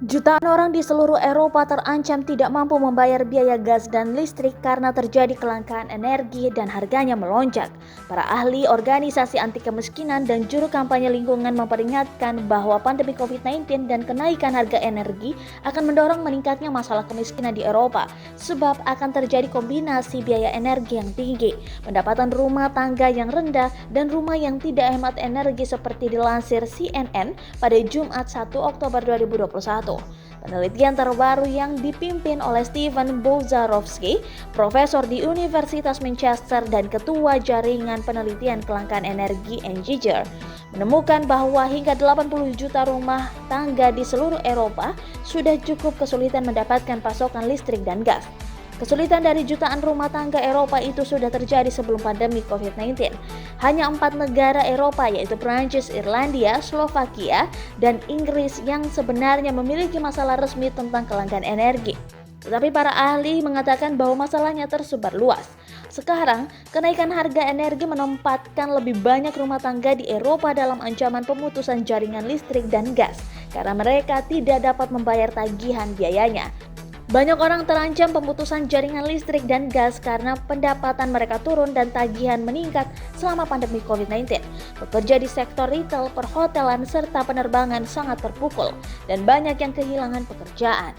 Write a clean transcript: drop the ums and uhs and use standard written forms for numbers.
Jutaan orang di seluruh Eropa terancam tidak mampu membayar biaya gas dan listrik karena terjadi kelangkaan energi dan harganya melonjak. Para ahli organisasi anti kemiskinan dan juru kampanye lingkungan memperingatkan bahwa pandemi COVID-19 dan kenaikan harga energi akan mendorong meningkatnya masalah kemiskinan di Eropa, sebab akan terjadi kombinasi biaya energi yang tinggi, pendapatan rumah tangga yang rendah, dan rumah yang tidak hemat energi seperti dilansir CNN pada Jumat 1 Oktober 2021. Penelitian terbaru yang dipimpin oleh Steven Bozarovsky, profesor di Universitas Manchester dan ketua jaringan penelitian kelangkaan energi Engineer, menemukan bahwa hingga 80 juta rumah tangga di seluruh Eropa sudah cukup kesulitan mendapatkan pasokan listrik dan gas. Kesulitan dari jutaan rumah tangga Eropa itu sudah terjadi sebelum pandemi COVID-19. Hanya 4 negara Eropa yaitu Prancis, Irlandia, Slovakia, dan Inggris yang sebenarnya memiliki masalah resmi tentang kelangkaan energi. Tetapi para ahli mengatakan bahwa masalahnya tersebar luas. Sekarang, kenaikan harga energi menempatkan lebih banyak rumah tangga di Eropa dalam ancaman pemutusan jaringan listrik dan gas karena mereka tidak dapat membayar tagihan biayanya. Banyak orang terancam pemutusan jaringan listrik dan gas karena pendapatan mereka turun dan tagihan meningkat selama pandemi COVID-19. Pekerja di sektor retail, perhotelan, serta penerbangan sangat terpukul dan banyak yang kehilangan pekerjaan.